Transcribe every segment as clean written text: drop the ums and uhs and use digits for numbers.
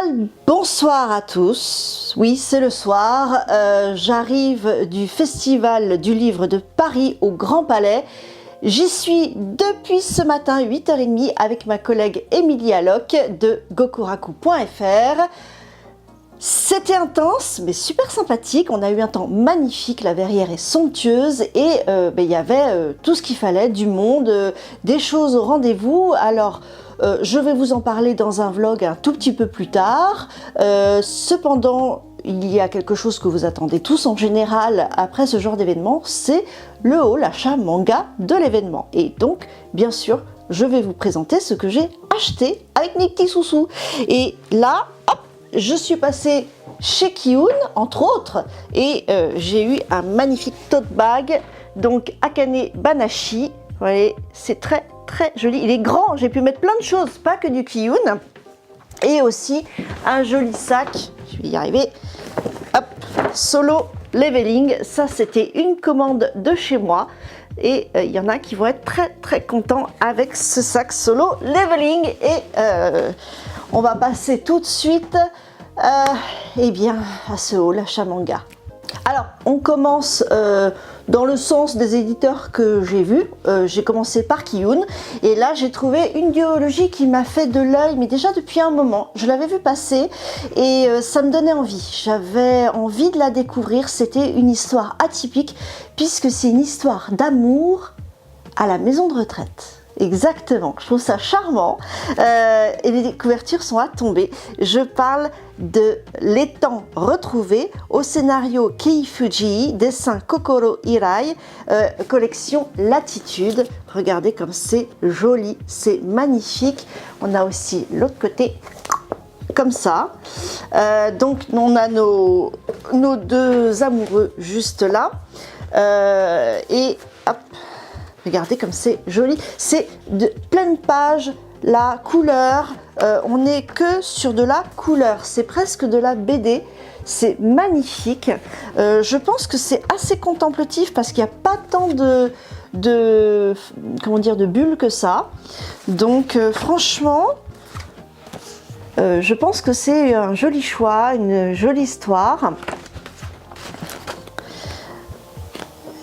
Général, bonsoir à tous. Oui, c'est le soir. J'arrive du Festival du Livre de Paris au Grand Palais. J'y suis depuis ce matin 8h30 avec ma collègue Émilie Alloc de gokuraku.fr. C'était intense, mais super sympathique. On a eu un temps magnifique. La verrière est somptueuse et il y avait tout ce qu'il fallait, du monde, des choses au rendez-vous. Alors, je vais vous en parler dans un vlog un tout petit peu plus tard. Cependant, il y a quelque chose que vous attendez tous en général après ce genre d'événement, c'est le haul achat manga de l'événement. Et donc, bien sûr, je vais vous présenter ce que j'ai acheté avec mes petits sous-sous. Et là, hop, je suis passée chez Kiyun, entre autres, et j'ai eu un magnifique tote bag, donc Akane Banashi. Vous voyez, c'est très très joli. Il est grand, j'ai pu mettre plein de choses, pas que du Kiyun. Et aussi un joli sac, je vais y arriver, hop, Solo Leveling. Ça, c'était une commande de chez moi. Et il y en a qui vont être très très contents avec ce sac Solo Leveling. Et on va passer tout de suite eh bien, à ce haul achat manga. Alors, on commence dans le sens des éditeurs que j'ai vus. J'ai commencé par Kiyun et là j'ai trouvé une duologie qui m'a fait de l'œil, mais déjà depuis un moment. Je l'avais vu passer et ça me donnait envie. J'avais envie de la découvrir. C'était une histoire atypique puisque c'est une histoire d'amour à la maison de retraite. Exactement, je trouve ça charmant et les couvertures sont à tomber. Je parle de L'étang retrouvé au scénario Kei Fuji, dessin Kokoro Hirai, collection Latitude. Regardez comme c'est joli, c'est magnifique. On a aussi l'autre côté comme ça. Donc on a nos deux amoureux juste là et hop. Regardez comme c'est joli, c'est de pleine page, la couleur, on n'est que sur de la couleur, c'est presque de la BD, c'est magnifique. Je pense que c'est assez contemplatif parce qu'il n'y a pas tant de bulles que ça. Donc franchement, je pense que c'est un joli choix, une jolie histoire.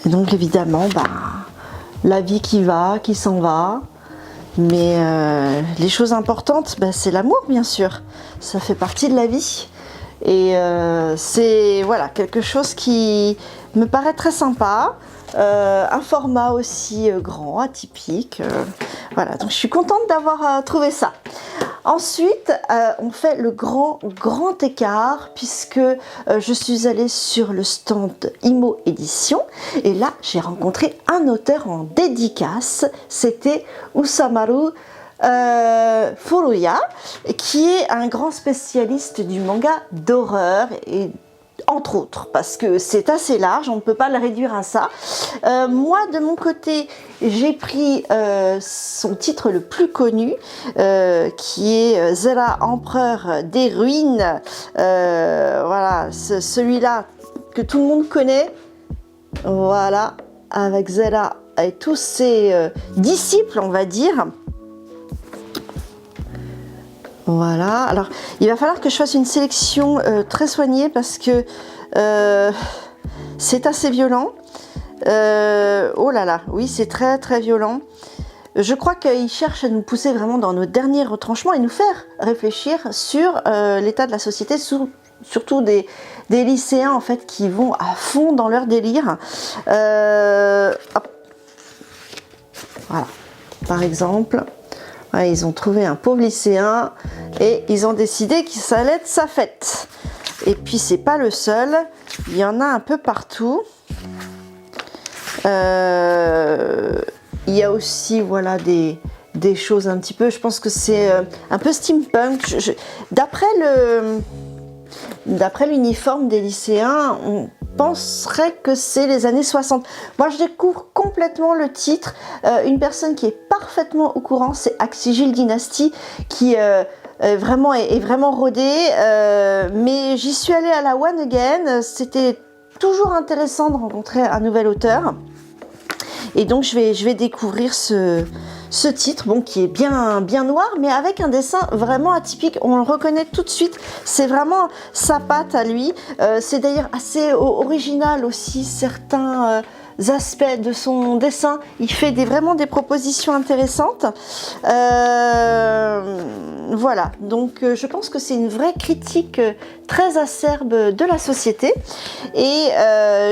Et donc évidemment, la vie qui va, qui s'en va, mais les choses importantes, c'est l'amour bien sûr, ça fait partie de la vie et c'est voilà, quelque chose qui me paraît très sympa, un format aussi grand, atypique, voilà, donc je suis contente d'avoir trouvé ça. Ensuite, on fait le grand écart puisque je suis allée sur le stand Imo Édition et là, j'ai rencontré un auteur en dédicace. C'était Usamaru Furuya, qui est un grand spécialiste du manga d'horreur et entre autres, parce que c'est assez large, on ne peut pas le réduire à ça. Moi, de mon côté, j'ai pris son titre le plus connu, qui est Zera, empereur des ruines. Voilà, celui-là que tout le monde connaît. Voilà, avec Zera et tous ses disciples, on va dire. Voilà, alors il va falloir que je fasse une sélection très soignée parce que c'est assez violent. Oh là là, oui, c'est très très violent. Je crois qu'il cherche à nous pousser vraiment dans nos derniers retranchements et nous faire réfléchir sur l'état de la société, surtout des lycéens en fait qui vont à fond dans leur délire. Hop. Voilà, par exemple. Ouais, ils ont trouvé un pauvre lycéen et ils ont décidé que ça allait être sa fête. Et puis c'est pas le seul, il y en a un peu partout. Il y a aussi voilà des choses un petit peu, je pense que c'est un peu steampunk. D'après l'uniforme des lycéens, on penserait que c'est les années 60. Moi, je découvre complètement le titre. Une personne qui est parfaitement au courant, c'est Axigil Dynasty, qui est vraiment rodée. Mais j'y suis allée à la One Again. C'était toujours intéressant de rencontrer un nouvel auteur. Et donc, je vais découvrir ce titre, bon, qui est bien noir, mais avec un dessin vraiment atypique. On le reconnaît tout de suite. C'est vraiment sa patte à lui. C'est d'ailleurs assez original aussi, certains aspects de son dessin. Il fait vraiment des propositions intéressantes. Voilà, donc je pense que c'est une vraie critique très acerbe de la société. Et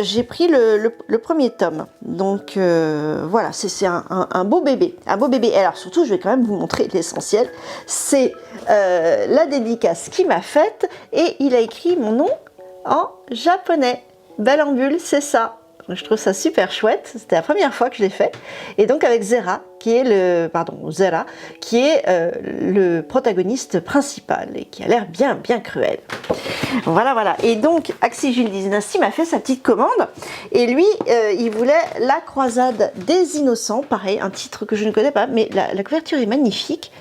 j'ai pris le premier tome. Donc voilà, c'est un beau bébé. Un beau bébé. Et alors surtout, je vais quand même vous montrer l'essentiel. C'est la dédicace qu'il m'a faite. Et il a écrit mon nom en japonais. Belle en bulle, c'est ça. Je trouve ça super chouette, c'était la première fois que je l'ai fait. Et donc avec Zera, qui est le protagoniste principal et qui a l'air bien cruel. Voilà. Et donc Axie Gilles Dynasty m'a fait sa petite commande. Et lui, il voulait La Croisade des Innocents, pareil, un titre que je ne connais pas, mais la couverture est magnifique.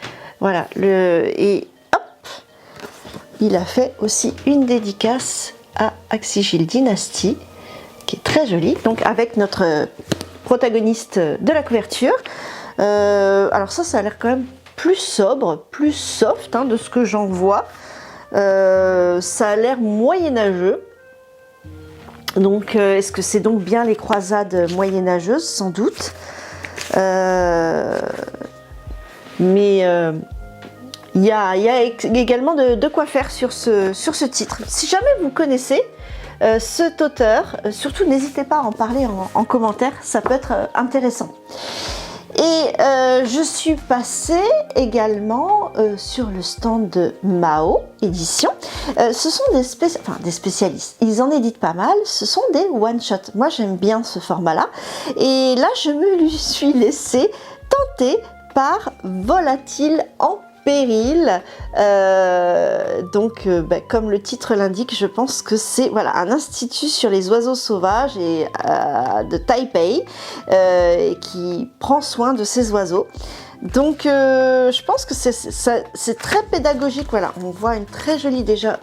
Voilà, et hop, il a fait aussi une dédicace à Axie Gilles Dynasty, qui est très jolie, donc avec notre protagoniste de la couverture. Alors ça a l'air quand même plus sobre, plus soft, hein, de ce que j'en vois. Ça a l'air moyenâgeux. Donc est-ce que c'est donc bien les croisades moyenâgeuses? Sans doute. Mais il y a également de quoi faire sur ce titre. Si jamais vous connaissez cet auteur, surtout n'hésitez pas à en parler en commentaire, ça peut être intéressant. Et je suis passée également sur le stand de Mao Édition. Ce sont des spécialistes, ils en éditent pas mal, ce sont des one-shots. Moi j'aime bien ce format-là. Et là je me suis laissée tenter par Volatile en péril. Comme le titre l'indique, je pense que c'est un institut sur les oiseaux sauvages et de Taipei qui prend soin de ces oiseaux. Donc je pense que c'est très pédagogique. Voilà, on voit une très jolie déjà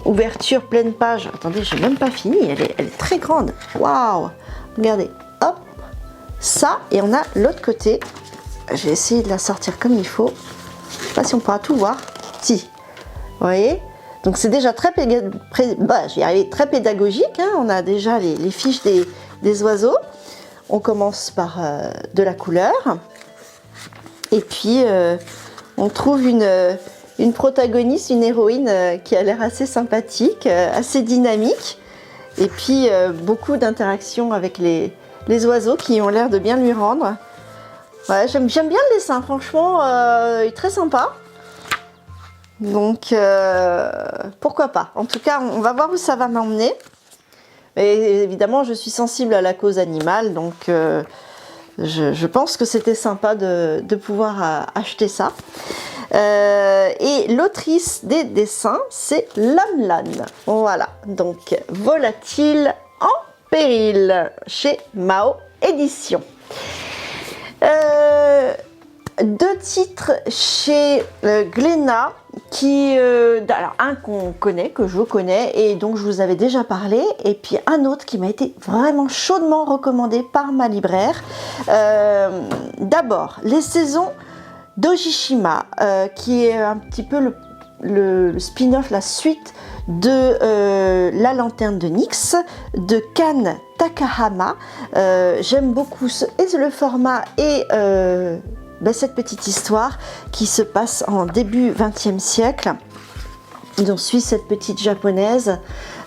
ouverture pleine page. Attendez, j'ai même pas fini, elle est très grande. Waouh, regardez, hop, ça, et on a l'autre côté. Je vais essayer de la sortir comme il faut. Je ne sais pas si on pourra tout voir. Si. Vous voyez? Donc c'est déjà très pédagogique. Hein. On a déjà les fiches des oiseaux. On commence par de la couleur. Et puis on trouve une protagoniste, une héroïne qui a l'air assez sympathique, assez dynamique. Et puis beaucoup d'interactions avec les oiseaux qui ont l'air de bien lui rendre. Ouais, j'aime bien le dessin, franchement, il est très sympa. Donc, pourquoi pas. En tout cas, on va voir où ça va m'emmener. Et évidemment, je suis sensible à la cause animale, donc je pense que c'était sympa de pouvoir acheter ça. Et l'autrice des dessins, c'est Lamlan. Voilà, donc Volatile en péril, chez Mao Édition. Deux titres chez Glénat alors un qu'on connaît, que je connais et dont je vous avais déjà parlé, et puis un autre qui m'a été vraiment chaudement recommandé par ma libraire. D'abord, Les Saisons d'Ojishima, qui est un petit peu le spin-off, la suite de La Lanterne de Nyx, de Kan Takahama. J'aime beaucoup le format et cette petite histoire qui se passe en début XXe siècle. On suit cette petite japonaise.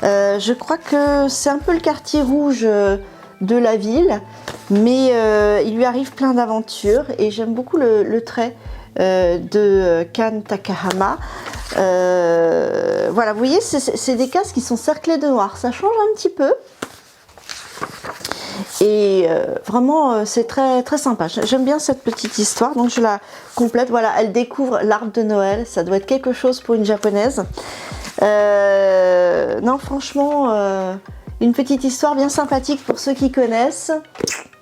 Je crois que c'est un peu le quartier rouge de la ville, mais il lui arrive plein d'aventures et j'aime beaucoup le trait de Kan Takahama. Voilà, vous voyez, c'est des cases qui sont cerclées de noir, ça change un petit peu. Et vraiment, c'est très, très sympa. J'aime bien cette petite histoire, donc je la complète. Voilà, elle découvre l'arbre de Noël, ça doit être quelque chose pour une japonaise. Non, franchement, une petite histoire bien sympathique pour ceux qui connaissent.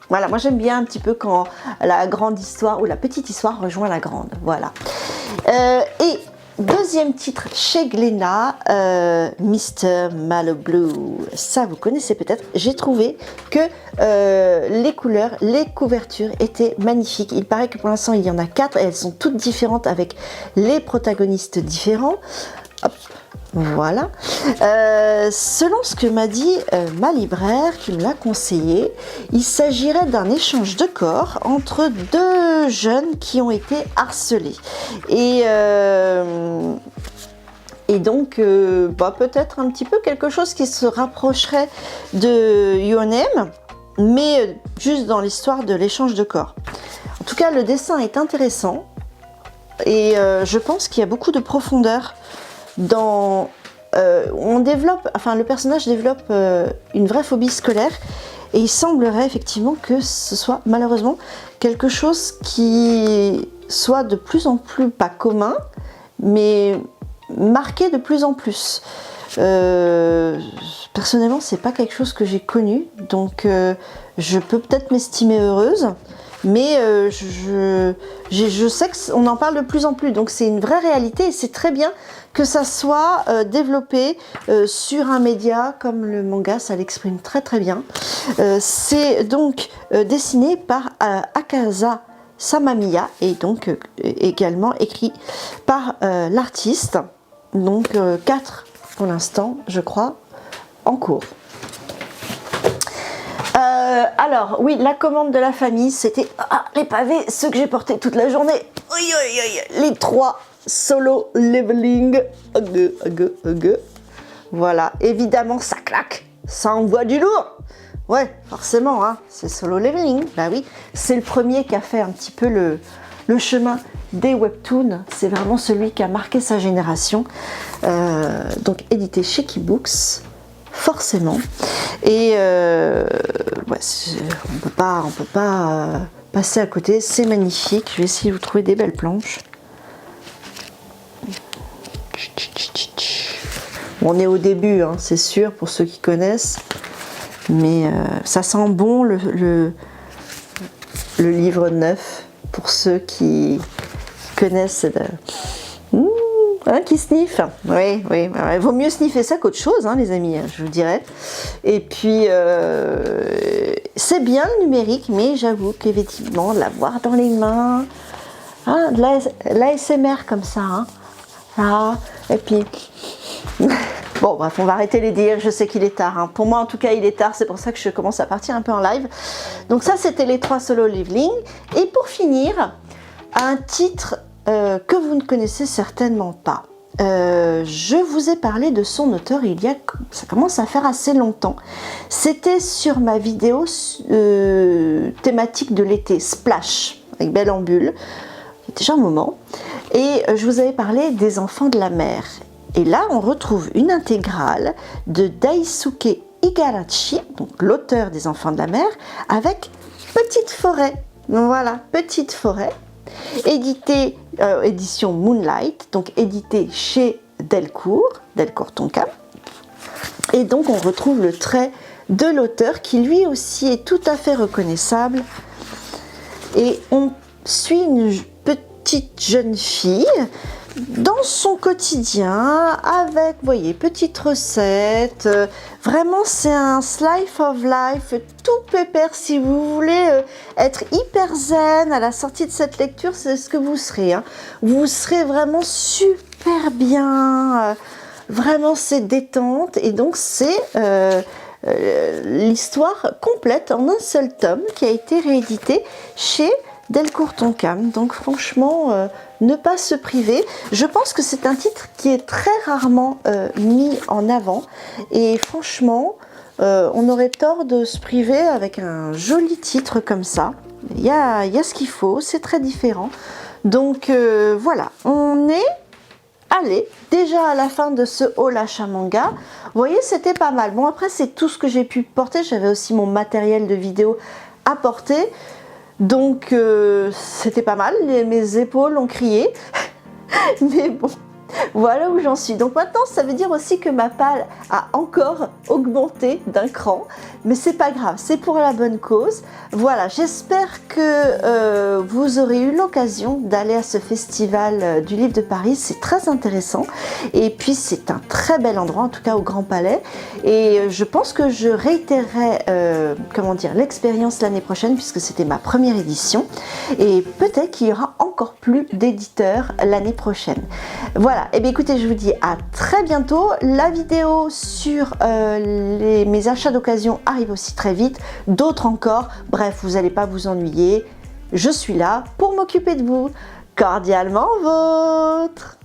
Voilà, moi j'aime bien un petit peu quand la grande histoire ou la petite histoire rejoint la grande. Voilà. Et deuxième titre chez Glénat, Mr. Mallow Blue. Ça, vous connaissez peut-être. J'ai trouvé que les couleurs, les couvertures étaient magnifiques. Il paraît que pour l'instant, il y en a 4 et elles sont toutes différentes avec les protagonistes différents. Hop. Voilà. Selon ce que m'a dit ma libraire qui me l'a conseillé, il s'agirait d'un échange de corps entre deux jeunes qui ont été harcelés. Et donc, peut-être un petit peu quelque chose qui se rapprocherait de Your Name, mais juste dans l'histoire de l'échange de corps. En tout cas, le dessin est intéressant et je pense qu'il y a beaucoup de profondeur. Le personnage développe une vraie phobie scolaire et il semblerait effectivement que ce soit malheureusement quelque chose qui soit de plus en plus pas commun, mais marqué de plus en plus. Personnellement, c'est pas quelque chose que j'ai connu, donc je peux peut-être m'estimer heureuse. Mais je sais qu'on en parle de plus en plus, donc c'est une vraie réalité et c'est très bien que ça soit développé sur un média comme le manga, ça l'exprime très très bien. C'est donc dessiné par Akasa Samamiya et donc également écrit par l'artiste. Donc 4 pour l'instant, je crois, en cours. Alors, oui, la commande de la famille, c'était les pavés, ceux que j'ai portés toute la journée. Les 3 solo leveling. Voilà, évidemment, ça claque, ça envoie du lourd. Ouais, forcément, hein, c'est solo leveling. Bah oui, c'est le premier qui a fait un petit peu le chemin des webtoons. C'est vraiment celui qui a marqué sa génération. Donc, édité chez Keybooks. Forcément. Et on peut pas passer à côté. C'est magnifique. Je vais essayer de vous trouver des belles planches. On est au début, hein, c'est sûr, pour ceux qui connaissent. Mais ça sent bon le livre neuf pour ceux qui connaissent. Qui sniffe. Oui. Vaut mieux sniffer ça qu'autre chose, hein, les amis, je vous dirais. Et puis, c'est bien le numérique, mais j'avoue qu'effectivement, l'avoir dans les mains, hein, de l'ASMR comme ça, hein, là, et puis... Bon, bref, on va arrêter les dires, je sais qu'il est tard. Hein. Pour moi, en tout cas, il est tard, c'est pour ça que je commence à partir un peu en live. Donc ça, c'était les 3 solo leveling. Et pour finir, un titre... que vous ne connaissez certainement pas. Je vous ai parlé de son auteur ça commence à faire assez longtemps. C'était sur ma vidéo thématique de l'été, Splash, avec Belle en Bulle. Il y a déjà un moment. Et je vous avais parlé des Enfants de la mer. Et là, on retrouve une intégrale de Daisuke Igarashi, donc l'auteur des Enfants de la mer, avec Petite Forêt. Donc voilà, Petite Forêt. Édition Moonlight, donc édité chez Delcourt Tonkam. Et donc on retrouve le trait de l'auteur qui lui aussi est tout à fait reconnaissable. Et on suit une petite jeune fille dans son quotidien avec, vous voyez, petites recettes. Vraiment, c'est un slice of life tout pépère. Si vous voulez être hyper zen à la sortie de cette lecture, c'est ce que vous serez. Hein. Vous serez vraiment super bien. Vraiment, c'est détente. Et donc, c'est l'histoire complète en un seul tome qui a été réédité chez Delcourt Tonkam. Donc franchement, ne pas se priver. Je pense que c'est un titre qui est très rarement mis en avant. Et franchement, on aurait tort de se priver avec un joli titre comme ça. Il y a ce qu'il faut, c'est très différent. Donc voilà, on est allé déjà à la fin de ce haul achat manga. Vous voyez, c'était pas mal. Bon, après, c'est tout ce que j'ai pu porter. J'avais aussi mon matériel de vidéo à porter. Donc c'était pas mal, mes épaules ont crié, mais bon, Voilà où j'en suis. Donc maintenant, ça veut dire aussi que ma palle a encore augmenté d'un cran, mais c'est pas grave, c'est pour la bonne cause. Voilà, j'espère que vous aurez eu l'occasion d'aller à ce festival du livre de Paris. C'est très intéressant et puis c'est un très bel endroit, en tout cas au Grand Palais. Et je pense que je réitérerai comment dire, l'expérience l'année prochaine puisque c'était ma première édition et peut-être qu'il y aura encore plus d'éditeurs l'année prochaine. Voilà, et bien écoutez, je vous dis à très bientôt. La vidéo sur mes achats d'occasion arrive aussi très vite, d'autres encore. Bref, vous n'allez pas vous ennuyer. Je suis là pour m'occuper de vous. Cordialement vôtre.